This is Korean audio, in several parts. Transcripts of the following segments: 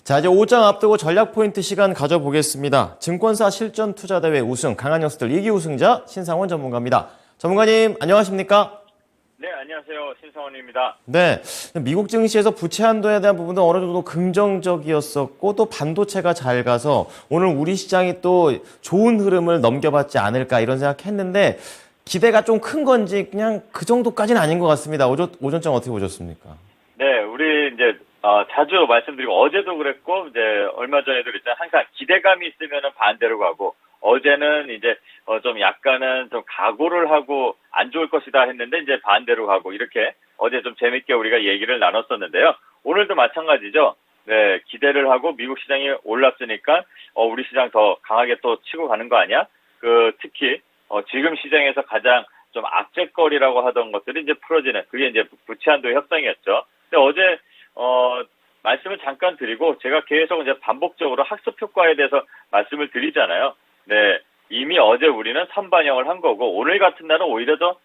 자, 이제 5장 앞두고 전략 포인트 시간 가져보겠습니다. 증권사 실전 투자 대회 우승, 강한 녀석들 2기 우승자 신상원 전문가입니다. 전문가님, 안녕하십니까? 네, 안녕하세요. 신성원입니다. 네, 미국 증시에서 부채 한도에 대한 부분도 어느 정도 긍정적이었었고 또 반도체가 잘 가서 오늘 우리 시장이 또 좋은 흐름을 넘겨받지 않을까 이런 생각했는데 기대가 좀 큰 건지 그냥 그 정도까지는 아닌 것 같습니다. 오전장 어떻게 보셨습니까? 네, 우리 이제 자주 말씀드리고 어제도 그랬고 이제 얼마 전에도 그랬잖아요. 항상 기대감이 있으면은 반대로 가고 어제는 이제 좀 약간은 좀 각오를 하고 안 좋을 것이다 했는데 이제 반대로 가고 이렇게 어제 좀 재밌게 우리가 얘기를 나눴었는데요. 오늘도 마찬가지죠. 네, 기대를 하고 미국 시장이 올랐으니까 우리 시장 더 강하게 또 치고 가는 거 아니야? 특히 지금 시장에서 가장 좀 악재거리라고 하던 것들이 이제 풀어지는 그게 이제 부채 한도 협상이었죠. 근데 어제 말씀을 잠깐 드리고 제가 계속 이제 반복적으로 학습 효과에 대해서 말씀을 드리잖아요. 네, 이미 어제 우리는 선반영을 한 거고 오늘 같은 날은 오히려 더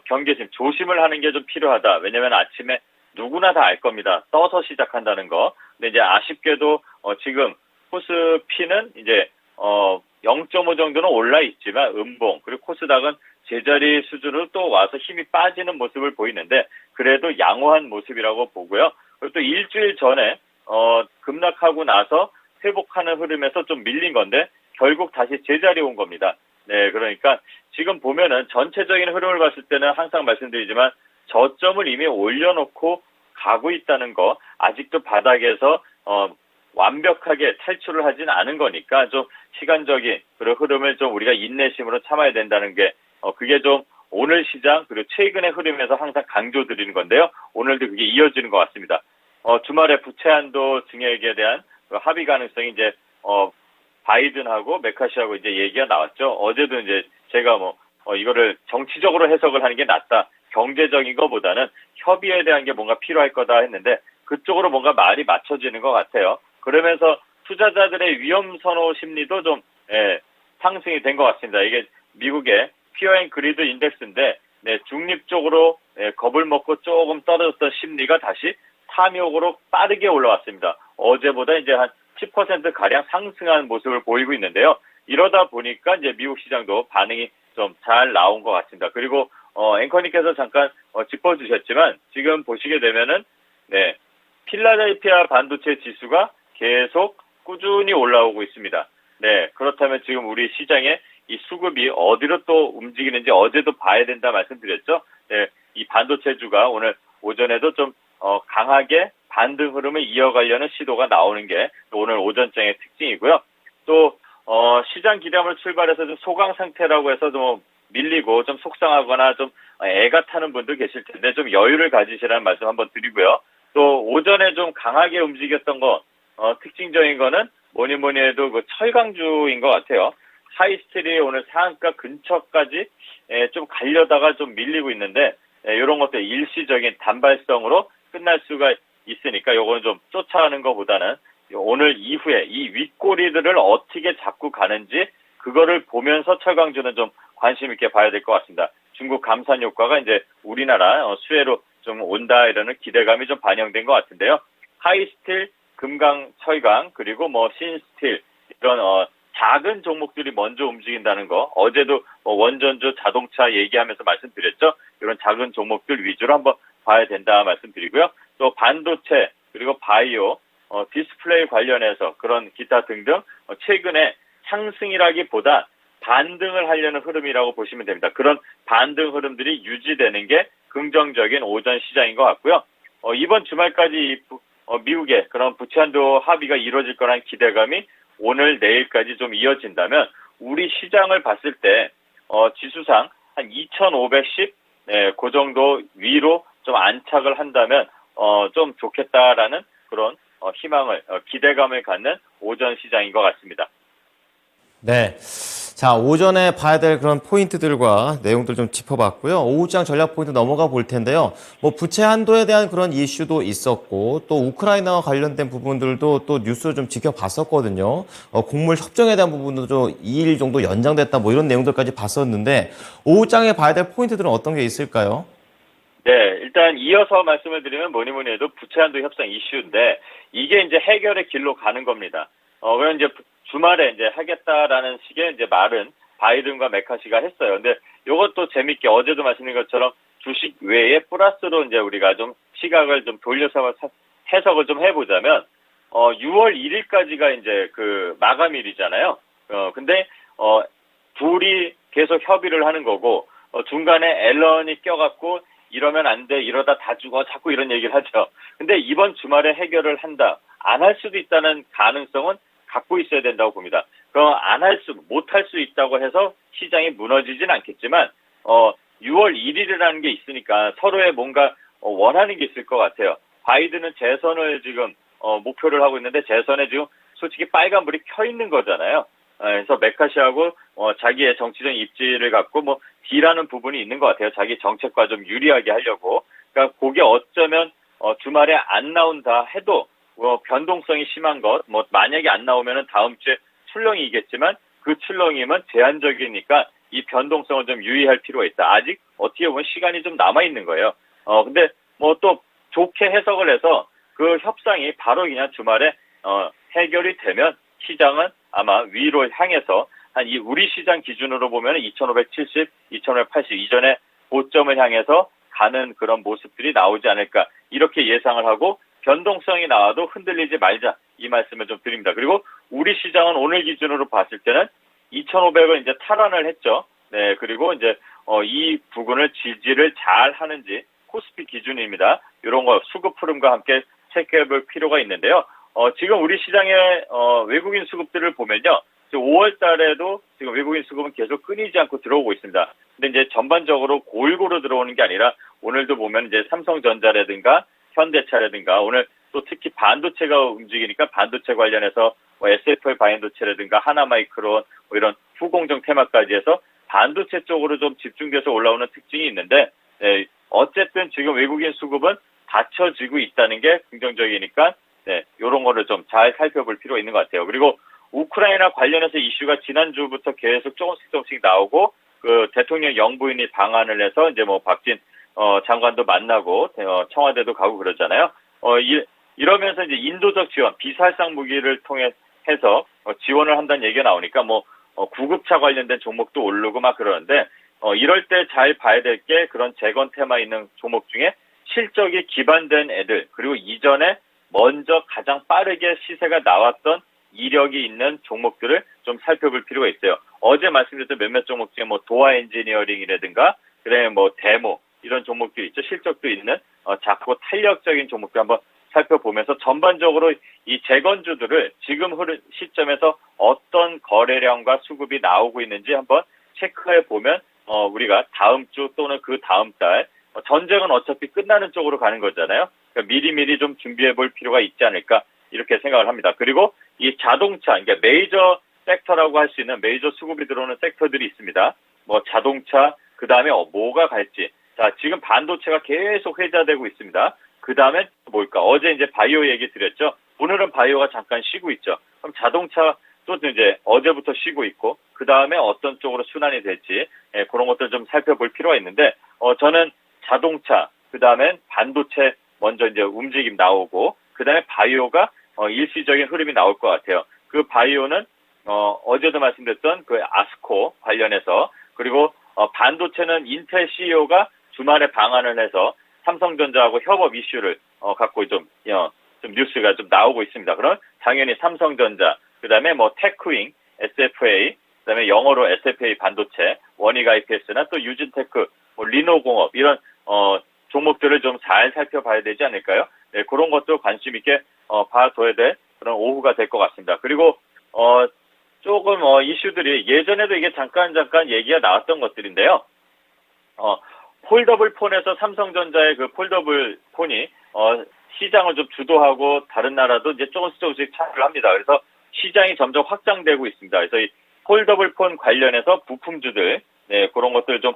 경계심, 조심을 하는 게 좀 필요하다. 왜냐면 아침에 누구나 다 알 겁니다. 떠서 시작한다는 거. 근데 이제 아쉽게도 지금 코스피는 이제 0.5 정도는 올라 있지만 음봉 그리고 코스닥은 제자리 수준으로 또 와서 힘이 빠지는 모습을 보이는데 그래도 양호한 모습이라고 보고요. 그리고 또 일주일 전에 급락하고 나서 회복하는 흐름에서 좀 밀린 건데 결국 다시 제자리에 온 겁니다. 네, 그러니까 지금 보면은 전체적인 흐름을 봤을 때는 항상 말씀드리지만 저점을 이미 올려놓고 가고 있다는 거 아직도 바닥에서 완벽하게 탈출을 하진 않은 거니까 좀 시간적인 그런 흐름을 좀 우리가 인내심으로 참아야 된다는 게 그게 좀 오늘 시장 그리고 최근의 흐름에서 항상 강조드리는 건데요. 오늘도 그게 이어지는 것 같습니다. 주말에 부채 한도 증액에 대한 합의 가능성이 이제 바이든하고 메카시하고 이제 얘기가 나왔죠. 어제도 이제 제가 이거를 정치적으로 해석을 하는 게 낫다. 경제적인 것보다는 협의에 대한 게 뭔가 필요할 거다 했는데 그쪽으로 뭔가 말이 맞춰지는 것 같아요. 그러면서 투자자들의 위험 선호 심리도 좀 상승이 된 것 같습니다. 이게 미국의 피어 앤 그리드 인덱스인데 중립적으로 겁을 먹고 조금 떨어졌던 심리가 다시 탐욕으로 빠르게 올라왔습니다. 어제보다 이제 한 10% 가량 상승한 모습을 보이고 있는데요. 이러다 보니까 이제 미국 시장도 반응이 좀 잘 나온 것 같습니다. 그리고 앵커님께서 잠깐 짚어주셨지만 지금 보시게 되면은 필라델피아 반도체 지수가 계속 꾸준히 올라오고 있습니다. 네, 그렇다면 지금 우리 시장에 이 수급이 어디로 또 움직이는지 어제도 봐야 된다 말씀드렸죠. 네, 이 반도체주가 오늘 오전에도 좀 강하게 반등 흐름을 이어가려는 시도가 나오는 게 오늘 오전장의 특징이고요. 또 시장 기대감을 출발해서 좀 소강 상태라고 해서 좀 밀리고 좀 속상하거나 좀 애가 타는 분도 계실 텐데 좀 여유를 가지시라는 말씀 한번 드리고요. 또 오전에 좀 강하게 움직였던 거 특징적인 거는 뭐니 해도 그 철강주인 것 같아요. 하이스틸이 오늘 상한가 근처까지 좀 가려다가 좀 밀리고 있는데 이런 것들 일시적인 단발성으로 끝날 수가 있으니까 요거는 좀 쫓아가는 것보다는 오늘 이후에 이 윗꼬리들을 어떻게 잡고 가는지 그거를 보면서 철강주는 좀 관심 있게 봐야 될 것 같습니다. 중국 감산 효과가 이제 우리나라 수혜로 좀 온다 이러는 기대감이 좀 반영된 것 같은데요. 하이스틸, 금강, 철강 그리고 신스틸 이런 작은 종목들이 먼저 움직인다는 거 어제도 원전주 자동차 얘기하면서 말씀드렸죠. 이런 작은 종목들 위주로 한번 봐야 된다 말씀드리고요. 또 반도체 그리고 바이오, 디스플레이 관련해서 그런 기타 등등 최근에 상승이라기보다 반등을 하려는 흐름이라고 보시면 됩니다. 그런 반등 흐름들이 유지되는 게 긍정적인 오전 시장인 것 같고요. 이번 주말까지 미국의 그런 부채 한도 합의가 이루어질 거라는 기대감이 오늘 내일까지 좀 이어진다면 우리 시장을 봤을 때 지수상 한 2,510 그 정도 위로 좀 안착을 한다면 좀 좋겠다라는 그런 희망을 기대감을 갖는 오전 시장인 것 같습니다. 네. 자, 오전에 봐야 될 그런 포인트들과 내용들 좀 짚어봤고요. 오후장 전략 포인트 넘어가 볼 텐데요. 부채 한도에 대한 그런 이슈도 있었고, 또 우크라이나와 관련된 부분들도 또 뉴스를 좀 지켜봤었거든요. 곡물 협정에 대한 부분도 좀 2일 정도 연장됐다, 이런 내용들까지 봤었는데, 오후장에 봐야 될 포인트들은 어떤 게 있을까요? 네, 일단 이어서 말씀을 드리면 뭐니 뭐니 해도 부채 한도 협상 이슈인데 이게 이제 해결의 길로 가는 겁니다. 그럼 이제 주말에 이제 하겠다라는 식의 이제 말은 바이든과 메카시가 했어요. 근데 이것도 재밌게 어제도 말씀드린 것처럼 주식 외에 플러스로 이제 우리가 좀 시각을 좀 돌려서 해석을 좀 해보자면 6월 1일까지가 이제 그 마감일이잖아요. 근데 둘이 계속 협의를 하는 거고 중간에 앨런이 껴갖고 이러면 안 돼, 이러다 다 죽어, 자꾸 이런 얘기를 하죠. 근데 이번 주말에 해결을 한다, 안 할 수도 있다는 가능성은 갖고 있어야 된다고 봅니다. 그럼 못할 수 있다고 해서 시장이 무너지진 않겠지만, 6월 1일이라는 게 있으니까 서로의 뭔가 원하는 게 있을 것 같아요. 바이든은 재선을 지금 목표를 하고 있는데 재선에 지금 솔직히 빨간불이 켜 있는 거잖아요. 그래서 메카시하고 자기의 정치적 입지를 갖고 뭐 딜하는 부분이 있는 것 같아요. 자기 정책과 좀 유리하게 하려고. 그러니까 그게 어쩌면 주말에 안 나온다 해도 변동성이 심한 것, 뭐 만약에 안 나오면은 다음 주에 출렁이겠지만 그 출렁임은 제한적이니까 이 변동성을 좀 유의할 필요가 있다. 아직 어떻게 보면 시간이 좀 남아 있는 거예요. 근데 뭐 또 좋게 해석을 해서 그 협상이 바로 그냥 주말에 해결이 되면 시장은 아마 위로 향해서 한 이 우리 시장 기준으로 보면 2,570, 2,580 이전에 고점을 향해서 가는 그런 모습들이 나오지 않을까 이렇게 예상을 하고 변동성이 나와도 흔들리지 말자 이 말씀을 좀 드립니다. 그리고 우리 시장은 오늘 기준으로 봤을 때는 2,500을 이제 탈환을 했죠. 네, 그리고 이제 이 부분을 지지를 잘 하는지 코스피 기준입니다. 이런 거 수급 흐름과 함께 체크해 볼 필요가 있는데요. 지금 우리 시장의 외국인 수급들을 보면요. 5월 달에도 지금 외국인 수급은 계속 끊이지 않고 들어오고 있습니다. 근데 이제 전반적으로 골고루 들어오는 게 아니라 오늘도 보면 이제 삼성전자라든가 현대차라든가 오늘 또 특히 반도체가 움직이니까 반도체 관련해서 SFL 바이오엔도체라든가 하나마이크론 뭐 이런 후공정 테마까지 해서 반도체 쪽으로 좀 집중돼서 올라오는 특징이 있는데 어쨌든 지금 외국인 수급은 받쳐지고 있다는 게 긍정적이니까 이런 거를 좀 잘 살펴볼 필요가 있는 것 같아요. 그리고 우크라이나 관련해서 이슈가 지난주부터 계속 조금씩 나오고 그 대통령 영부인이 방한을 해서 이제 뭐 박진 장관도 만나고 청와대도 가고 그러잖아요. 이러면서 이제 인도적 지원, 비살상 무기를 통해서 지원을 한다는 얘기가 나오니까 뭐 구급차 관련된 종목도 오르고 막 그러는데 이럴 때 잘 봐야 될 게 그런 재건 테마 있는 종목 중에 실적이 기반된 애들 그리고 이전에 먼저 가장 빠르게 시세가 나왔던 이력이 있는 종목들을 좀 살펴볼 필요가 있어요. 어제 말씀드렸던 몇몇 종목 중에 뭐 도화 엔지니어링이라든가 그다음에 뭐 데모 이런 종목들이 있죠. 실적도 있는 작고 탄력적인 종목들 한번 살펴보면서 전반적으로 이 재건주들을 지금 시점에서 어떤 거래량과 수급이 나오고 있는지 한번 체크해 보면 우리가 다음 주 또는 그 다음 달 전쟁은 어차피 끝나는 쪽으로 가는 거잖아요. 그러니까 미리미리 좀 준비해 볼 필요가 있지 않을까 이렇게 생각을 합니다. 그리고 이 자동차, 그러니까 메이저 섹터라고 할 수 있는 메이저 수급이 들어오는 섹터들이 있습니다. 뭐 자동차, 그 다음에 뭐가 갈지. 자, 지금 반도체가 계속 회자되고 있습니다. 그 다음에 뭘까? 어제 이제 바이오 얘기 드렸죠. 오늘은 바이오가 잠깐 쉬고 있죠. 그럼 자동차도 이제 어제부터 쉬고 있고, 그 다음에 어떤 쪽으로 순환이 될지, 그런 것들 좀 살펴볼 필요가 있는데, 저는 자동차, 그 다음에 반도체 먼저 이제 움직임 나오고, 그 다음에 바이오가 일시적인 흐름이 나올 것 같아요. 그 바이오는 어제도 말씀드렸던 그 아스코 관련해서 그리고 반도체는 인텔 CEO가 주말에 방한을 해서 삼성전자하고 협업 이슈를 갖고 좀 뉴스가 좀 나오고 있습니다. 그럼 당연히 삼성전자, 그다음에 뭐 테크윙, SFA, 그다음에 영어로 SFA 반도체, 원익 IPS나 또 유진테크, 뭐 리노공업 이런 종목들을 좀 잘 살펴봐야 되지 않을까요? 네, 그런 것도 관심 있게 봐둬야 될 그런 오후가 될 것 같습니다. 그리고 조금 이슈들이 예전에도 이게 잠깐 얘기가 나왔던 것들인데요. 폴더블 폰에서 삼성전자의 그 폴더블 폰이 시장을 좀 주도하고 다른 나라도 이제 조금씩 참여를 합니다. 그래서 시장이 점점 확장되고 있습니다. 그래서 이 폴더블 폰 관련해서 부품주들 그런 것들 좀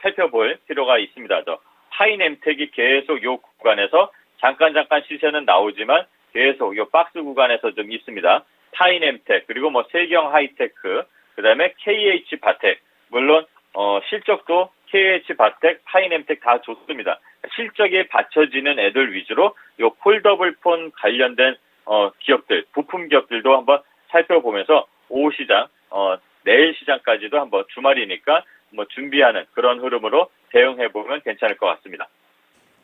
살펴볼 필요가 있습니다. 하이nem텍이 계속 요 구간에서 잠깐 시세는 나오지만 계속 요 박스 구간에서 좀 있습니다. 타이넴텍 그리고 뭐 세경 하이테크 그다음에 KH 바텍 물론 실적도 KH바텍, 파이nem텍 다 좋습니다. 실적이 받쳐지는 애들 위주로 요 폴더블 폰 관련된 기업들, 부품 기업들도 한번 살펴보면서 오후 시장, 내일 시장까지도 한번 주말이니까 뭐 준비하는 그런 흐름으로 대응해보면 괜찮을 것 같습니다.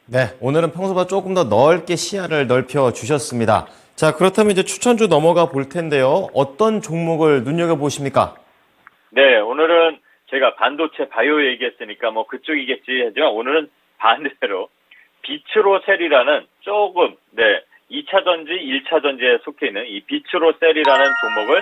네, 오늘은 평소보다 조금 더 넓게 시야를 넓혀 주셨습니다. 자, 그렇다면 이제 추천주 넘어가 볼 텐데요. 어떤 종목을 눈여겨보십니까? 네, 오늘은 제가 반도체 바이오 얘기했으니까 뭐 그쪽이겠지 하지만 오늘은 반대로 비츠로셀이라는 조금 2차 전지, 1차 전지에 속해 있는 이 비츠로셀이라는 종목을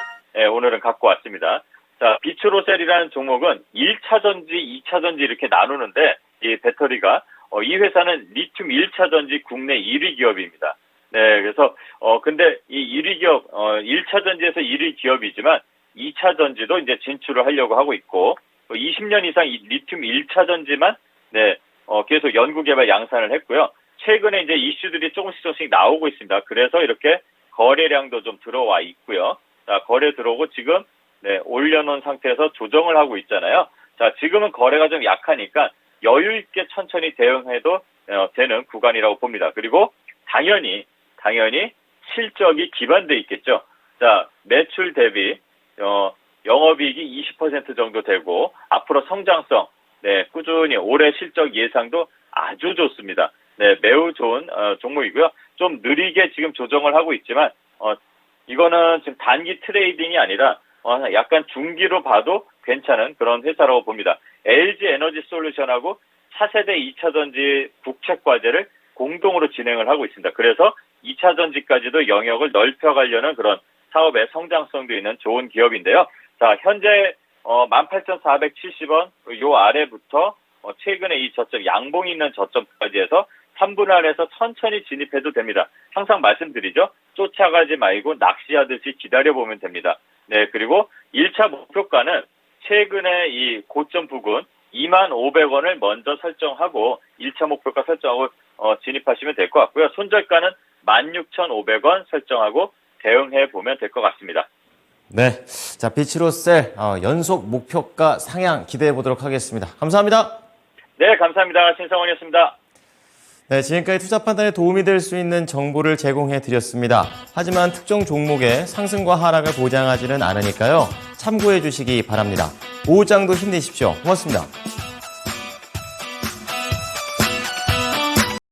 오늘은 갖고 왔습니다. 자, 비츠로셀이라는 종목은 1차 전지, 2차 전지 이렇게 나누는데 이 배터리가 이 회사는 리튬 1차 전지 국내 1위 기업입니다. 네, 그래서 근데 이 1위 기업 1차 전지에서 1위 기업이지만 2차 전지도 이제 진출을 하려고 하고 있고 20년 이상 이 리튬 1차 전지만 계속 연구 개발 양산을 했고요. 최근에 이제 이슈들이 조금씩 나오고 있습니다. 그래서 이렇게 거래량도 좀 들어와 있고요. 자, 거래 들어오고 지금 올려놓은 상태에서 조정을 하고 있잖아요. 자, 지금은 거래가 좀 약하니까 여유 있게 천천히 대응해도 되는 구간이라고 봅니다. 그리고 당연히 실적이 기반돼 있겠죠. 자, 매출 대비 영업이익이 20% 정도 되고 앞으로 성장성 꾸준히 올해 실적 예상도 아주 좋습니다. 네, 매우 좋은 종목이고요. 좀 느리게 지금 조정을 하고 있지만 이거는 지금 단기 트레이딩이 아니라 약간 중기로 봐도 괜찮은 그런 회사라고 봅니다. LG 에너지 솔루션하고 차세대 2차 전지 국책 과제를 공동으로 진행을 하고 있습니다. 그래서 2차 전지까지도 영역을 넓혀가려는 그런 사업의 성장성도 있는 좋은 기업인데요. 자, 현재 18,470원 요 아래부터 최근에 이 저점 양봉이 있는 저점까지 해서 3분할에서 천천히 진입해도 됩니다. 항상 말씀드리죠. 쫓아가지 말고 낚시하듯이 기다려보면 됩니다. 네, 그리고 1차 목표가는 최근에 이 고점 부근 25,500원을 먼저 설정하고 1차 목표가 설정하고 진입하시면 될 것 같고요. 손절가는 16,500원 설정하고 대응해 보면 될 것 같습니다. 네, 자, 비츠로셀 연속 목표가 상향 기대해 보도록 하겠습니다. 감사합니다. 네, 감사합니다. 신성원이었습니다. 네, 지금까지 투자 판단에 도움이 될 수 있는 정보를 제공해 드렸습니다. 하지만 특정 종목의 상승과 하락을 보장하지는 않으니까요. 참고해 주시기 바랍니다. 오후장도 힘내십시오. 고맙습니다.